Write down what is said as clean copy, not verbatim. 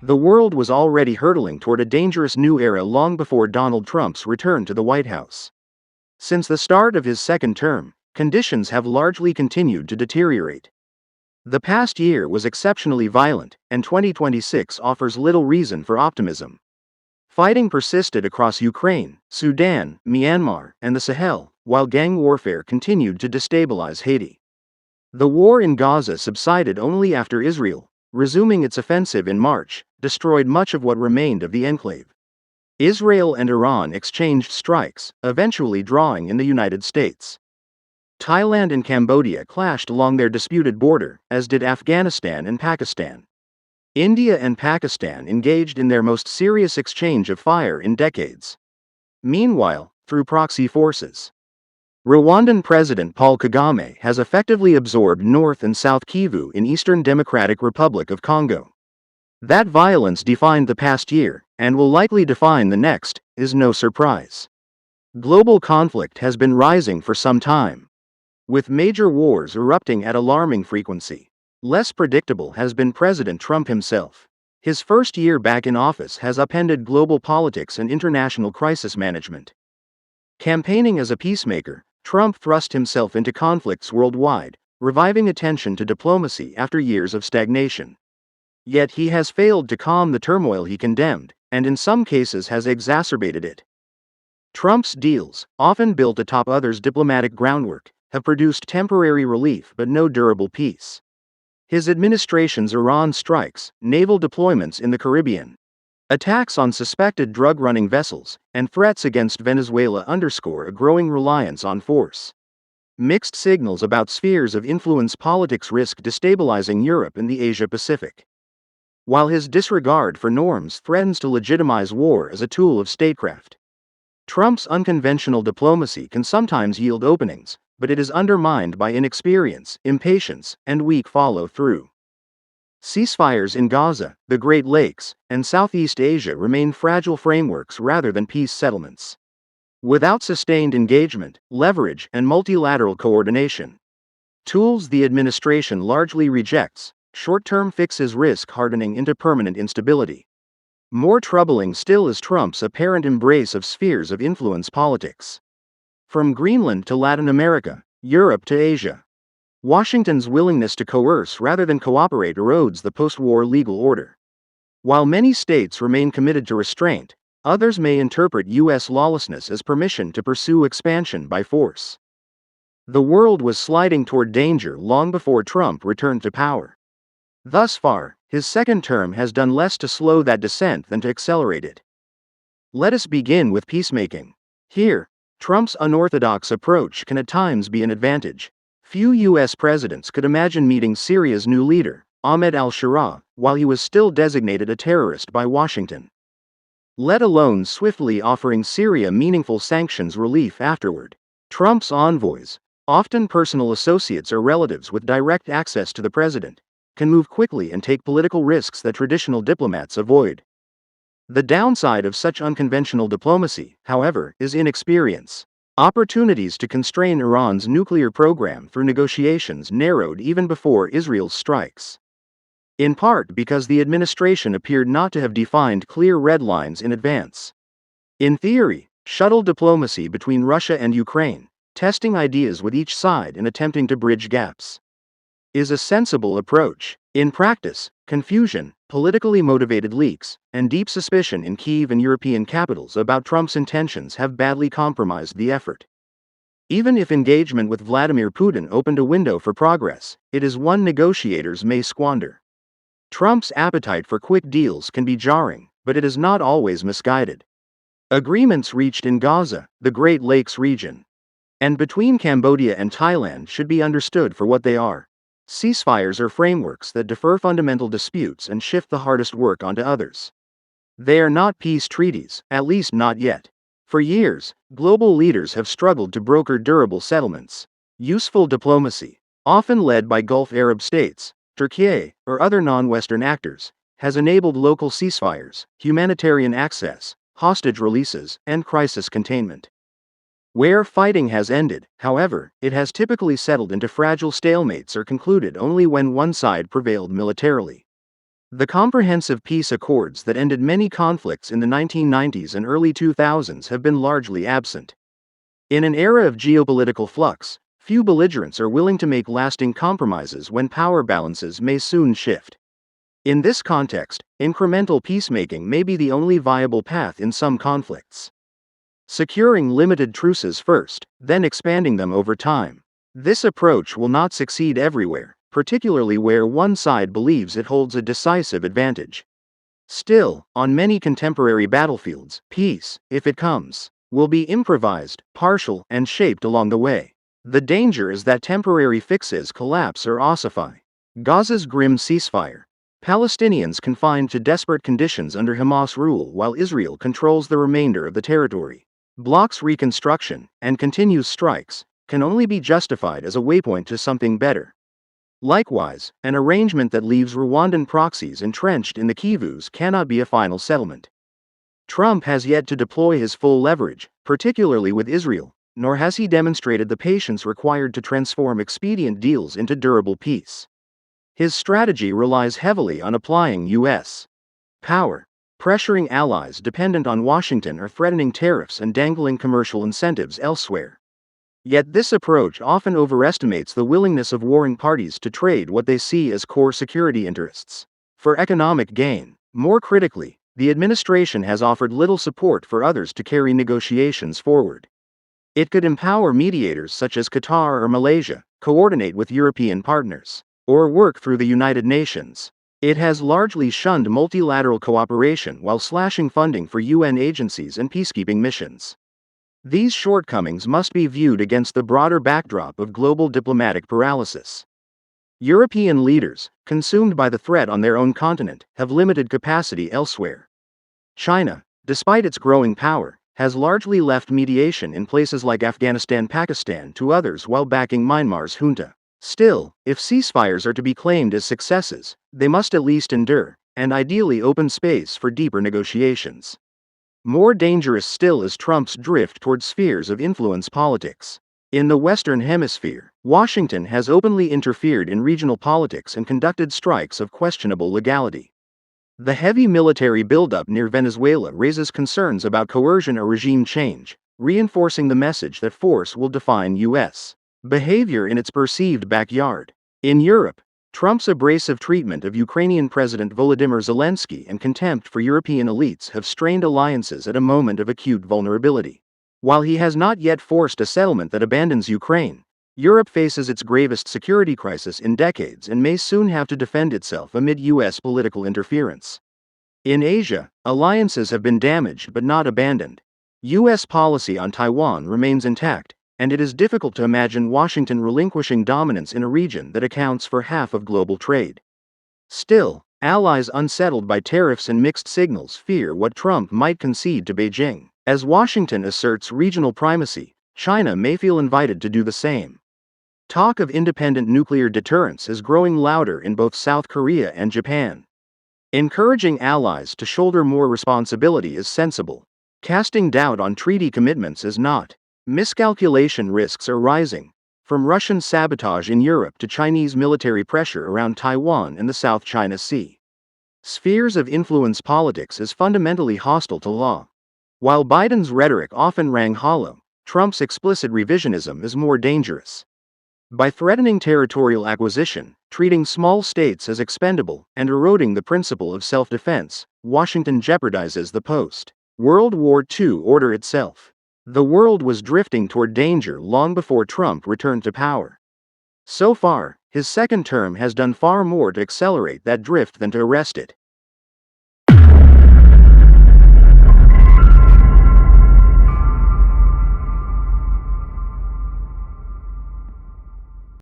The world was already hurtling toward a dangerous new era long before Donald Trump's return to the White House. Since the start of his second term, conditions have largely continued to deteriorate. The past year was exceptionally violent, and 2026 offers little reason for optimism. Fighting persisted across Ukraine, Sudan, Myanmar, and the Sahel, while gang warfare continued to destabilize Haiti. The war in Gaza subsided only after Israel, resuming its offensive in March, destroyed much of what remained of the enclave. Israel and Iran exchanged strikes, eventually drawing in the United States. Thailand and Cambodia clashed along their disputed border, as did Afghanistan and Pakistan. India and Pakistan engaged in their most serious exchange of fire in decades. Meanwhile, through proxy forces, Rwandan President Paul Kagame has effectively absorbed North and South Kivu in Eastern Democratic Republic of Congo. That violence defined the past year, and will likely define the next, is no surprise. Global conflict has been rising for some time, with major wars erupting at alarming frequency. Less predictable has been President Trump himself. His first year back in office has upended global politics and international crisis management. Campaigning as a peacemaker, Trump thrust himself into conflicts worldwide, reviving attention to diplomacy after years of stagnation. Yet he has failed to calm the turmoil he condemned, and in some cases has exacerbated it. Trump's deals, often built atop others' diplomatic groundwork, have produced temporary relief but no durable peace. His administration's Iran strikes, naval deployments in the Caribbean, attacks on suspected drug-running vessels, and threats against Venezuela underscore a growing reliance on force. Mixed signals about spheres of influence politics risk destabilizing Europe and the Asia-Pacific. While his disregard for norms threatens to legitimize war as a tool of statecraft, Trump's unconventional diplomacy can sometimes yield openings, but it is undermined by inexperience, impatience, and weak follow-through. Ceasefires in Gaza, the Great Lakes, and Southeast Asia remain fragile frameworks rather than peace settlements. Without sustained engagement, leverage, and multilateral coordination, tools the administration largely rejects, short-term fixes risk hardening into permanent instability. More troubling still is Trump's apparent embrace of spheres of influence politics. From Greenland to Latin America, Europe to Asia, Washington's willingness to coerce rather than cooperate erodes the post-war legal order. While many states remain committed to restraint, others may interpret U.S. lawlessness as permission to pursue expansion by force. The world was sliding toward danger long before Trump returned to power. Thus far, his second term has done less to slow that descent than to accelerate it. Let us begin with peacemaking. Here, Trump's unorthodox approach can at times be an advantage. Few U.S. presidents could imagine meeting Syria's new leader, Ahmed al-Sharaa, while he was still designated a terrorist by Washington, let alone swiftly offering Syria meaningful sanctions relief afterward. Trump's envoys, often personal associates or relatives with direct access to the president, can move quickly and take political risks that traditional diplomats avoid. The downside of such unconventional diplomacy, however, is inexperience. Opportunities to constrain Iran's nuclear program through negotiations narrowed even before Israel's strikes. In part because the administration appeared not to have defined clear red lines in advance. In theory, shuttle diplomacy between Russia and Ukraine, testing ideas with each side and attempting to bridge gaps, is a sensible approach. In practice, confusion, politically motivated leaks, and deep suspicion in Kyiv and European capitals about Trump's intentions have badly compromised the effort. Even if engagement with Vladimir Putin opened a window for progress, it is one negotiators may squander. Trump's appetite for quick deals can be jarring, but it is not always misguided. Agreements reached in Gaza, the Great Lakes region, and between Cambodia and Thailand should be understood for what they are. Ceasefires are frameworks that defer fundamental disputes and shift the hardest work onto others. They are not peace treaties, at least not yet. For years, global leaders have struggled to broker durable settlements. Useful diplomacy, often led by Gulf Arab states, Turkey, or other non-Western actors, has enabled local ceasefires, humanitarian access, hostage releases, and crisis containment. Where fighting has ended, however, it has typically settled into fragile stalemates or concluded only when one side prevailed militarily. The comprehensive peace accords that ended many conflicts in the 1990s and early 2000s have been largely absent. In an era of geopolitical flux, few belligerents are willing to make lasting compromises when power balances may soon shift. In this context, incremental peacemaking may be the only viable path in some conflicts. Securing limited truces first, then expanding them over time. This approach will not succeed everywhere, particularly where one side believes it holds a decisive advantage. Still, on many contemporary battlefields, peace, if it comes, will be improvised, partial, and shaped along the way. The danger is that temporary fixes collapse or ossify. Gaza's grim ceasefire. Palestinians confined to desperate conditions under Hamas rule while Israel controls the remainder of the territory. Blocks reconstruction, and continues strikes, can only be justified as a waypoint to something better. Likewise, an arrangement that leaves Rwandan proxies entrenched in the Kivus cannot be a final settlement. Trump has yet to deploy his full leverage, particularly with Israel, nor has he demonstrated the patience required to transform expedient deals into durable peace. His strategy relies heavily on applying U.S. power, pressuring allies dependent on Washington or threatening tariffs and dangling commercial incentives elsewhere. Yet this approach often overestimates the willingness of warring parties to trade what they see as core security interests for economic gain. More critically, the administration has offered little support for others to carry negotiations forward. It could empower mediators such as Qatar or Malaysia, coordinate with European partners, or work through the United Nations. It has largely shunned multilateral cooperation while slashing funding for UN agencies and peacekeeping missions. These shortcomings must be viewed against the broader backdrop of global diplomatic paralysis. European leaders, consumed by the threat on their own continent, have limited capacity elsewhere. China, despite its growing power, has largely left mediation in places like Afghanistan-Pakistan to others while backing Myanmar's junta. Still, if ceasefires are to be claimed as successes, they must at least endure, and ideally open space for deeper negotiations. More dangerous still is Trump's drift toward spheres of influence politics. In the Western Hemisphere, Washington has openly interfered in regional politics and conducted strikes of questionable legality. The heavy military buildup near Venezuela raises concerns about coercion or regime change, reinforcing the message that force will define U.S. behavior in its perceived backyard. In Europe, Trump's abrasive treatment of Ukrainian President Volodymyr Zelensky and contempt for European elites have strained alliances at a moment of acute vulnerability. While he has not yet forced a settlement that abandons Ukraine, Europe faces its gravest security crisis in decades and may soon have to defend itself amid U.S. political interference. In Asia, alliances have been damaged but not abandoned. U.S. policy on Taiwan remains intact, and it is difficult to imagine Washington relinquishing dominance in a region that accounts for half of global trade. Still, allies unsettled by tariffs and mixed signals fear what Trump might concede to Beijing. As Washington asserts regional primacy, China may feel invited to do the same. Talk of independent nuclear deterrence is growing louder in both South Korea and Japan. Encouraging allies to shoulder more responsibility is sensible. Casting doubt on treaty commitments is not. Miscalculation risks are rising, from Russian sabotage in Europe to Chinese military pressure around Taiwan and the South China Sea. Spheres of influence politics is fundamentally hostile to law. While Biden's rhetoric often rang hollow, Trump's explicit revisionism is more dangerous. By threatening territorial acquisition, treating small states as expendable, and eroding the principle of self-defense, Washington jeopardizes the post-World War II order itself. The world was drifting toward danger long before Trump returned to power. So far, his second term has done far more to accelerate that drift than to arrest it.